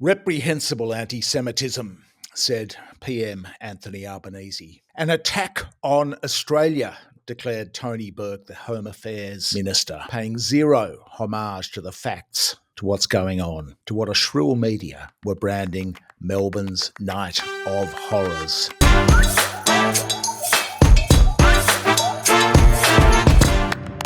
Reprehensible anti-Semitism, said PM Anthony Albanese. An attack on Australia, declared Tony Burke, the Home Affairs Minister, paying zero homage to the facts, to what's going on, to what a shrill media were branding Melbourne's Night of Horrors.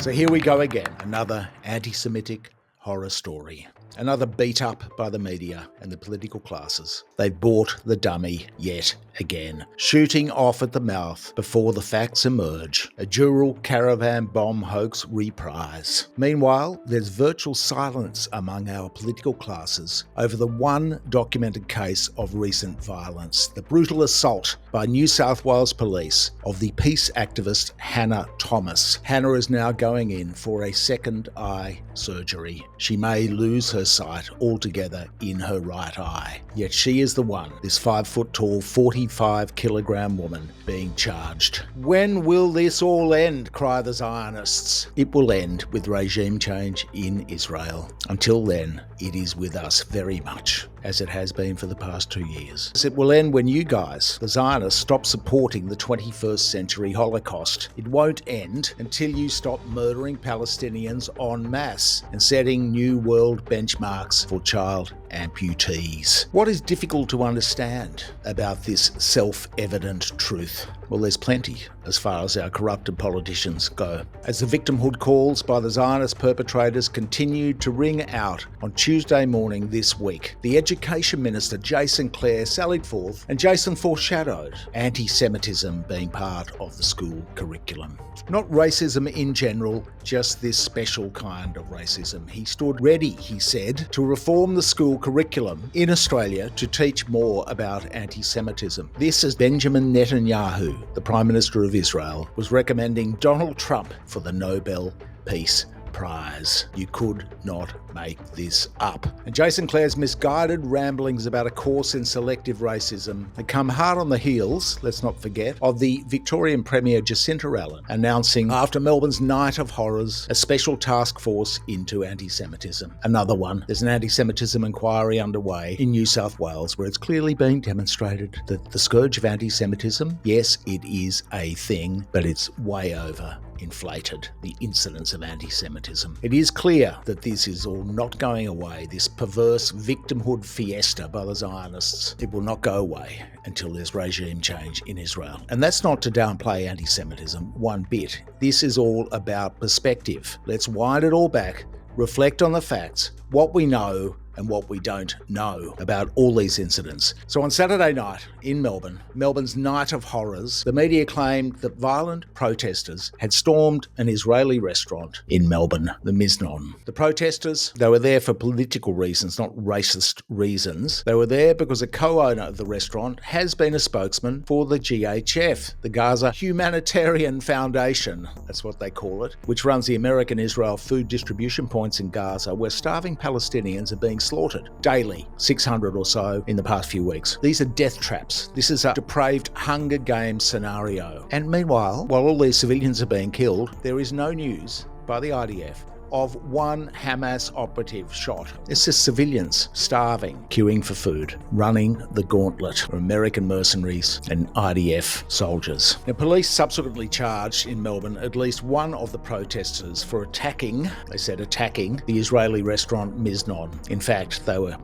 So here we go again, another anti-Semitic horror story. Another beat up by the media and the political classes. They've bought the dummy yet again, shooting off at the mouth before the facts emerge. A Dural caravan bomb hoax reprise. Meanwhile, there's virtual silence among our political classes over the one documented case of recent violence, the brutal assault by New South Wales police of the peace activist Hannah Thomas. Hannah is now going in for a second eye surgery. She may lose her sight altogether in her right eye. Yet she is the one, this 5-foot-tall, 45-kilogram woman, being charged. When will this all end, cry the Zionists? It will end with regime change in Israel. Until then, it is with us very much, as it has been for the past 2 years. It will end when you guys, the Zionists, stop supporting the 21st century Holocaust. It won't end until you stop murdering Palestinians en masse and setting new world benchmarks for child amputees. What is difficult to understand about this self-evident truth? Well, there's plenty as far as our corrupted politicians go. As the victimhood calls by the Zionist perpetrators continued to ring out on Tuesday morning this week, the Education Minister Jason Clare sallied forth, and Jason foreshadowed anti-Semitism being part of the school curriculum. Not racism in general, just this special kind of racism. He stood ready, he said, to reform the school curriculum in Australia to teach more about anti-Semitism. This as Benjamin Netanyahu, the Prime Minister of Israel, was recommending Donald Trump for the Nobel Peace Prize. You could not make this up. And Jason Clare's misguided ramblings about a course in selective racism had come hard on the heels, let's not forget, of the Victorian Premier Jacinta Allen announcing after Melbourne's Night of Horrors a special task force into anti-Semitism. Another one. There's an anti-Semitism inquiry underway in New South Wales where it's clearly being demonstrated that the scourge of anti-Semitism, yes, it is a thing, but it's way over inflated, the incidence of anti-Semitism. It is clear that this is all not going away, this perverse victimhood fiesta by the Zionists. It will not go away until there's regime change in Israel. And that's not to downplay anti-Semitism one bit. This is all about perspective. Let's wind it all back, reflect on the facts, what we know and what we don't know about all these incidents. So on Saturday night in Melbourne, Melbourne's Night of Horrors, the media claimed that violent protesters had stormed an Israeli restaurant in Melbourne, the Miznon. The protesters, they were there for political reasons, not racist reasons. They were there because a co-owner of the restaurant has been a spokesman for the GHF, the Gaza Humanitarian Foundation, that's what they call it, which runs the American Israel food distribution points in Gaza, where starving Palestinians are being slaughtered daily, 600 or so in the past few weeks. These are death traps. This is a depraved Hunger Games scenario. And meanwhile, while all these civilians are being killed, there is no news by the IDF of one Hamas operative shot. It's just civilians starving, queuing for food, running the gauntlet of American mercenaries and IDF soldiers. Now, police subsequently charged in Melbourne at least one of the protesters for attacking the Israeli restaurant Miznon. In fact, they were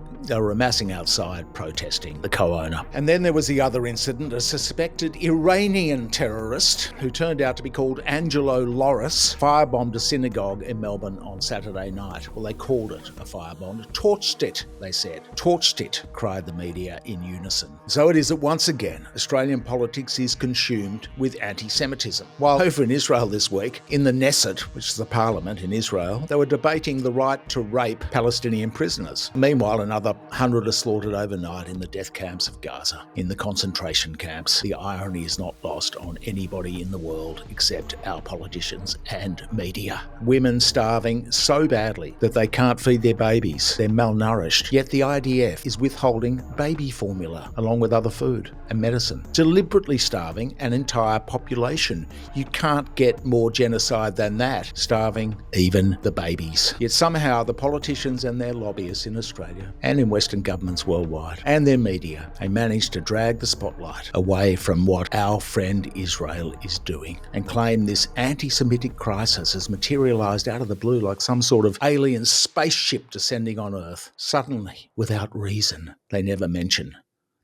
amassing outside protesting, the co-owner. And then there was the other incident, a suspected Iranian terrorist who turned out to be called Angelo Loris firebombed a synagogue in Melbourne on Saturday night. Well, they called it a firebomb. Torched it, they said. Torched it, cried the media in unison. So it is that once again, Australian politics is consumed with anti-Semitism. While over in Israel this week, in the Knesset, which is the parliament in Israel, they were debating the right to rape Palestinian prisoners. Meanwhile, another 100 are slaughtered overnight in the death camps of Gaza, in the concentration camps. The irony is not lost on anybody in the world except our politicians and media. Women starving starving so badly that they can't feed their babies. They're malnourished. Yet the IDF is withholding baby formula along with other food and medicine, deliberately starving an entire population. You can't get more genocide than that, starving even the babies. Yet somehow the politicians and their lobbyists in Australia and in Western governments worldwide and their media, they managed to drag the spotlight away from what our friend Israel is doing and claim this anti-Semitic crisis has materialised out of the blue like some sort of alien spaceship descending on Earth. Suddenly, without reason, they never mention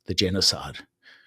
the genocide.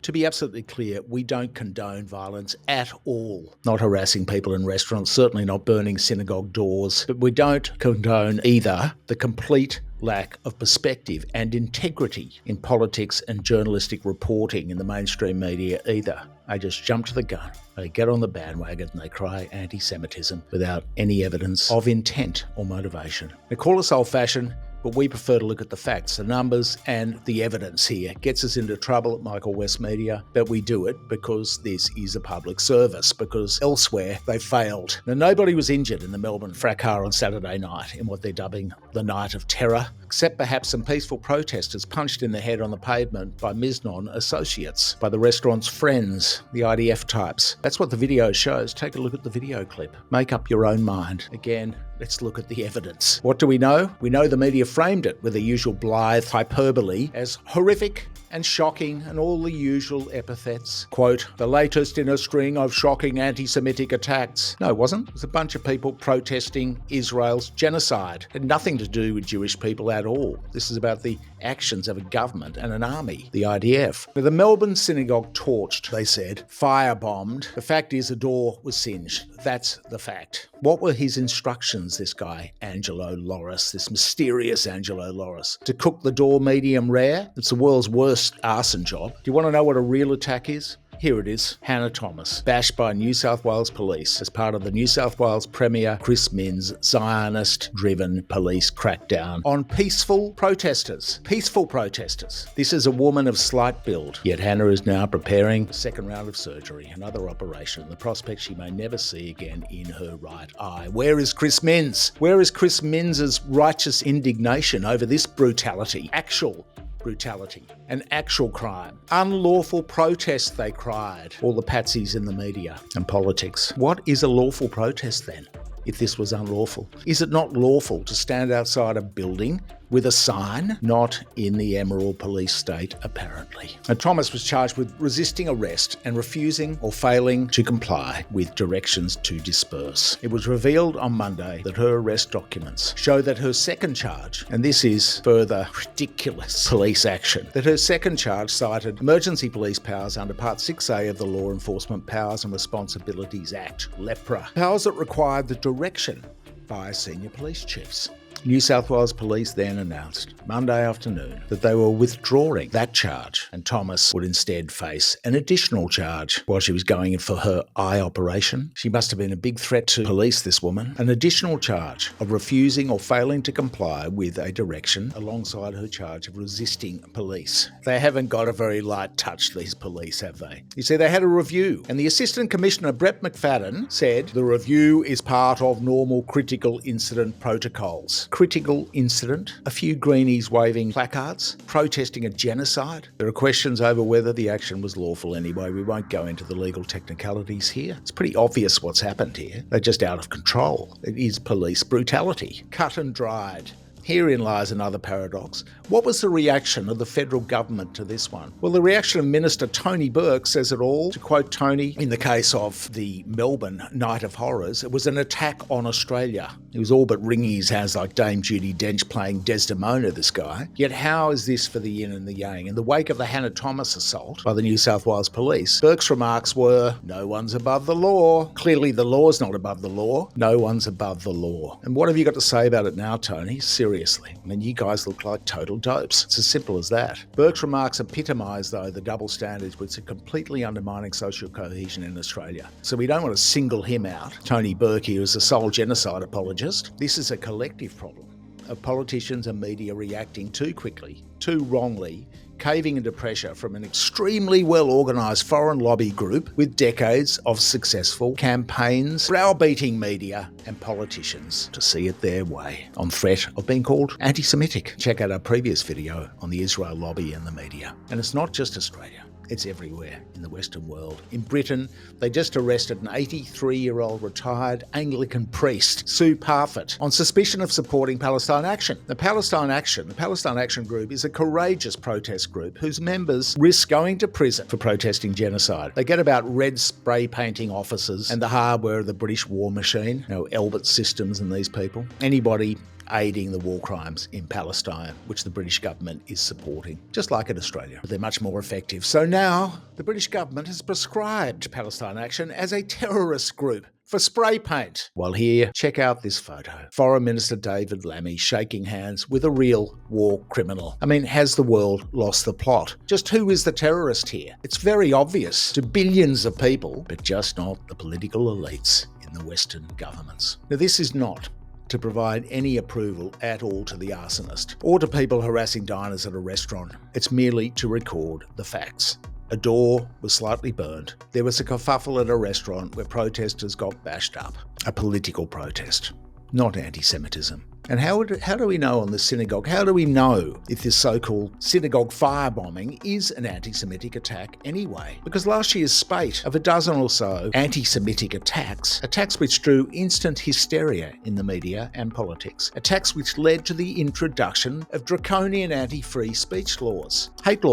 To be absolutely clear, we don't condone violence at all. Not harassing people in restaurants, certainly not burning synagogue doors, but we don't condone either the complete lack of perspective and integrity in politics and journalistic reporting in the mainstream media either. They just jump to the gun, they get on the bandwagon and they cry anti-Semitism without any evidence of intent or motivation. They call us old-fashioned, but we prefer to look at the facts, the numbers and the evidence here. It gets us into trouble at Michael West Media, but we do it because this is a public service, because elsewhere they failed. Now, nobody was injured in the Melbourne fracas on Saturday night in what they're dubbing the Night of Terror, except perhaps some peaceful protesters punched in the head on the pavement by Miznon associates, by the restaurant's friends, the IDF types. That's what the video shows. Take a look at the video clip. Make up your own mind. Again, let's look at the evidence. What do we know? We know the media framed it with the usual blithe hyperbole as horrific and shocking and all the usual epithets. Quote, the latest in a string of shocking anti-Semitic attacks. No, it wasn't. It was a bunch of people protesting Israel's genocide. It had nothing to do with Jewish people at all. This is about the actions of a government and an army, the IDF. Now, the Melbourne synagogue torched, they said, firebombed. The fact is the door was singed. That's the fact. What were his instructions, this guy, Angelo Loris, this mysterious Angelo Loris? To cook the door medium rare? It's the world's worst arson job. Do you want to know what a real attack is? Here it is. Hannah Thomas, bashed by New South Wales Police as part of the New South Wales Premier Chris Minns' Zionist-driven police crackdown on peaceful protesters. Peaceful protesters. This is a woman of slight build, yet Hannah is now preparing a second round of surgery, another operation, the prospect she may never see again in her right eye. Where is Chris Minns? Where is Chris Minns' righteous indignation over this brutality? Actual brutality, an actual crime. Unlawful protest, they cried. All the patsies in the media and politics. What is a lawful protest then, if this was unlawful? Is it not lawful to stand outside a building with a sign? Not in the Emerald Police State, apparently. And Thomas was charged with resisting arrest and refusing or failing to comply with directions to disperse. It was revealed on Monday that her arrest documents show that her second charge, and this is further ridiculous police action, that her second charge cited emergency police powers under Part 6A of the Law Enforcement Powers and Responsibilities Act, LEPRA, powers that required the direction by senior police chiefs. New South Wales Police then announced Monday afternoon that they were withdrawing that charge and Thomas would instead face an additional charge while she was going in for her eye operation. She must have been a big threat to police, this woman. An additional charge of refusing or failing to comply with a direction alongside her charge of resisting police. They haven't got a very light touch, these police, have they? You see, they had a review and the Assistant Commissioner Brett McFadden said the review is part of normal critical incident protocols. Critical incident, a few greenies waving placards, protesting a genocide. There are questions over whether the action was lawful anyway. We won't go into the legal technicalities here. It's pretty obvious what's happened here. They're just out of control. It is police brutality. Cut and dried. Herein lies another paradox. What was the reaction of the federal government to this one? Well, the reaction of Minister Tony Burke says it all. To quote Tony, in the case of the Melbourne Night of Horrors, it was an attack on Australia. He was all but wringing his hands like Dame Judi Dench playing Desdemona, this guy. Yet how is this for the yin and the yang? In the wake of the Hannah Thomas assault by the New South Wales Police, Burke's remarks were, no one's above the law. Clearly the law's not above the law. No one's above the law. And what have you got to say about it now, Tony? Seriously. I mean, you guys look like total dopes. It's as simple as that. Burke's remarks epitomise, though, the double standards which are completely undermining social cohesion in Australia. So we don't want to single him out, Tony Burke here, as a sole genocide apologist. This is a collective problem of politicians and media reacting too quickly, too wrongly, caving into pressure from an extremely well-organised foreign lobby group with decades of successful campaigns, browbeating media and politicians to see it their way, on threat of being called anti-Semitic. Check out our previous video on the Israel lobby and the media. And it's not just Australia. It's everywhere in the Western world. In Britain, they just arrested an 83-year-old retired Anglican priest, Sue Parfitt, on suspicion of supporting Palestine Action. The Palestine Action group is a courageous protest group whose members risk going to prison for protesting genocide. They get about red spray painting officers and the hardware of the British war machine, Elbit Systems and these people. Anybody aiding the war crimes in Palestine, which the British government is supporting, just like in Australia. But they're much more effective. So now, the British government has prescribed Palestine Action as a terrorist group for spray paint. Well, here, check out this photo. Foreign Minister David Lammy shaking hands with a real war criminal. I mean, has the world lost the plot? Just who is the terrorist here? It's very obvious to billions of people, but just not the political elites in the Western governments. Now, this is not to provide any approval at all to the arsonist or to people harassing diners at a restaurant. It's merely to record the facts. A door was slightly burned. There was a kerfuffle at a restaurant where protesters got bashed up. A political protest, not anti-Semitism. And how do we know on the synagogue? How do we know if this so-called synagogue firebombing is an anti-Semitic attack anyway? Because last year's spate of a dozen or so anti-Semitic attacks which drew instant hysteria in the media and politics, attacks which led to the introduction of draconian anti-free speech laws, hate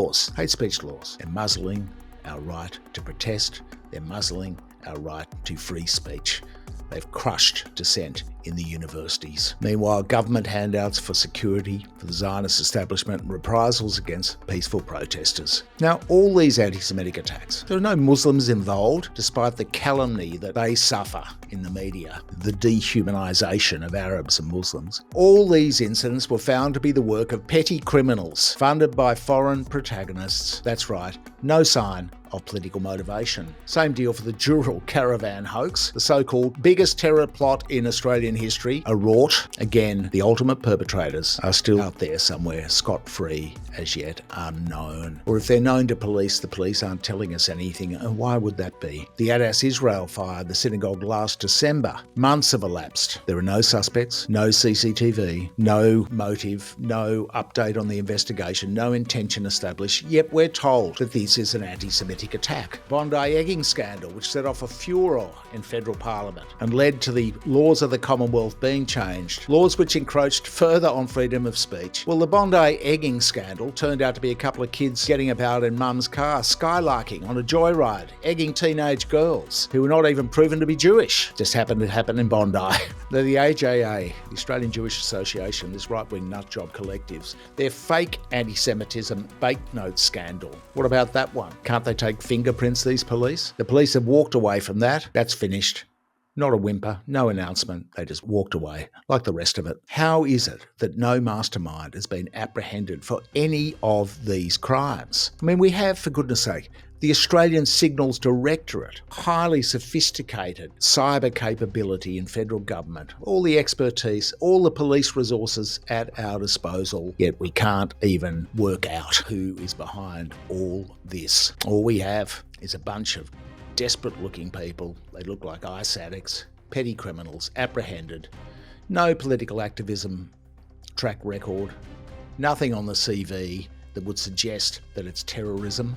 speech laws. They're muzzling our right to protest. They're muzzling our right to free speech. They've crushed dissent in the universities. Meanwhile, government handouts for security for the Zionist establishment and reprisals against peaceful protesters. Now, all these anti-Semitic attacks, there are no Muslims involved, despite the calumny that they suffer in the media, the dehumanisation of Arabs and Muslims. All these incidents were found to be the work of petty criminals funded by foreign protagonists. That's right, no sign of political motivation. Same deal for the Dural caravan hoax, the so-called biggest terror plot in Australian history, a rort. Again, the ultimate perpetrators are still out there somewhere, scot-free, as yet unknown. Or if they're known to police, the police aren't telling us anything. And why would that be? The Adas Israel fire, the synagogue last December. Months have elapsed. There are no suspects, no CCTV, no motive, no update on the investigation, no intention established, yet we're told that this is an anti-Semitic attack. Bondi egging scandal, which set off a furor in federal parliament and led to the laws of the Commonwealth being changed, laws which encroached further on freedom of speech. Well, the Bondi egging scandal turned out to be a couple of kids getting about in mum's car, skylarking on a joyride, egging teenage girls who were not even proven to be Jewish. Just happened to happen in Bondi. The AJA, the Australian Jewish Association, this right-wing nutjob collectives, their fake anti-Semitism banknote scandal. What about that one? Can't they take fingerprints, these police? The police have walked away from that. That's finished. Not a whimper, no announcement. They just walked away, like the rest of it. How is it that no mastermind has been apprehended for any of these crimes? I mean, we have, for goodness sake, the Australian Signals Directorate, highly sophisticated cyber capability in federal government, all the expertise, all the police resources at our disposal, yet we can't even work out who is behind all this. All we have is a bunch of desperate-looking people. They look like ice addicts, petty criminals, apprehended. No political activism track record. Nothing on the CV that would suggest that it's terrorism.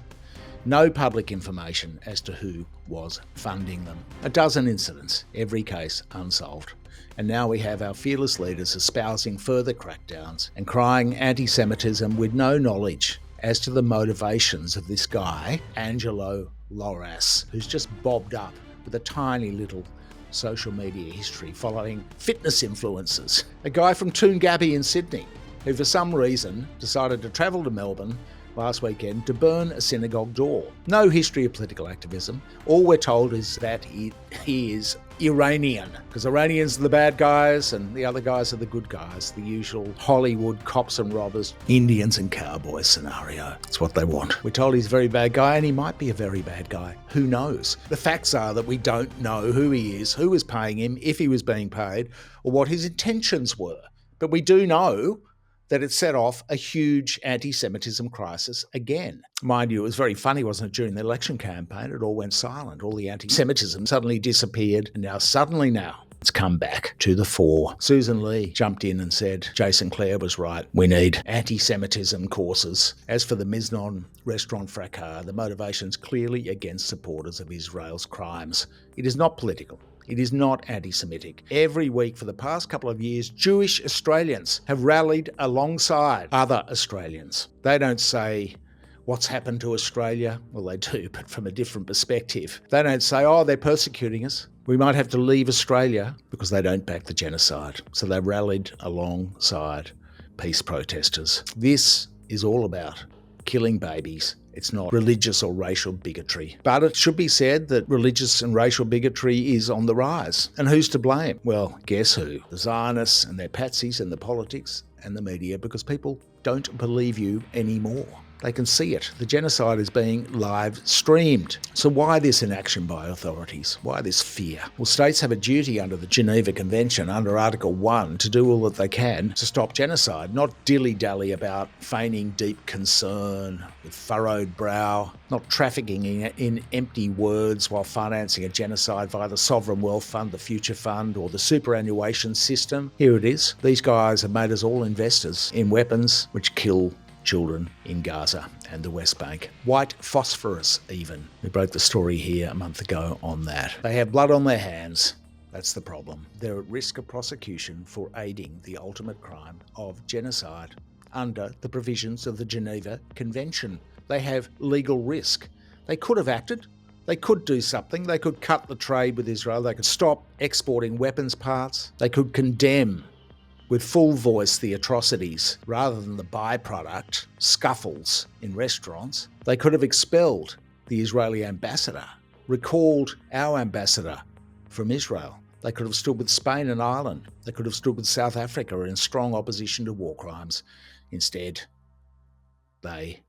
No public information as to who was funding them. A dozen incidents, every case unsolved. And now we have our fearless leaders espousing further crackdowns and crying anti-Semitism with no knowledge as to the motivations of this guy, Angelo Loras, who's just bobbed up with a tiny little social media history following fitness influencers. A guy from Toongabbie in Sydney, who for some reason decided to travel to Melbourne last weekend to burn a synagogue door. No history of political activism. All we're told is that he is Iranian, because Iranians are the bad guys and the other guys are the good guys, the usual Hollywood cops and robbers, Indians and cowboys scenario. It's what they want. We're told he's a very bad guy, and he might be a very bad guy. Who knows? The facts are that we don't know who he is, who was paying him, if he was being paid, or what his intentions were. But we do know that it set off a huge anti-Semitism crisis again. Mind you, it was very funny, wasn't it, during the election campaign? It all went silent. All the anti-Semitism suddenly disappeared, and suddenly it's come back to the fore. Susan Lee jumped in and said Jason Clare was right. We need anti-Semitism courses. As for the Miznon restaurant fracas, the motivation's clearly against supporters of Israel's crimes. It is not political. It is not anti-Semitic. Every week for the past couple of years, Jewish Australians have rallied alongside other Australians. They don't say, what's happened to Australia? Well, they do, but from a different perspective. They don't say, oh, they're persecuting us. We might have to leave Australia, because they don't back the genocide. So they rallied alongside peace protesters. This is all about killing babies. It's not religious or racial bigotry. But it should be said that religious and racial bigotry is on the rise. And who's to blame? Well, guess who? The Zionists and their patsies and the politics and the media, because people don't believe you anymore. They can see it. The genocide is being live streamed. So why this inaction by authorities? Why this fear? Well, states have a duty under the Geneva Convention, under Article 1, to do all that they can to stop genocide, not dilly-dally about feigning deep concern with furrowed brow, not trafficking in empty words while financing a genocide via the Sovereign Wealth Fund, the Future Fund, or the superannuation system. Here it is. These guys have made us all investors in weapons which kill children in Gaza and the West Bank. White phosphorus even. We broke the story here a month ago on that. They have blood on their hands. That's the problem. They're at risk of prosecution for aiding the ultimate crime of genocide under the provisions of the Geneva Convention. They have legal risk. They could have acted. They could do something. They could cut the trade with Israel. They could stop exporting weapons parts. They could condemn with full voice the atrocities rather than the byproduct, scuffles in restaurants. They could have expelled the Israeli ambassador, recalled our ambassador from Israel. They could have stood with Spain and Ireland. They could have stood with South Africa in strong opposition to war crimes. Instead, they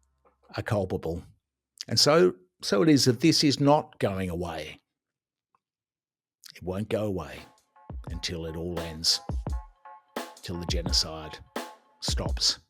are culpable. And so it is that this is not going away. It won't go away until it all ends. Till the genocide stops.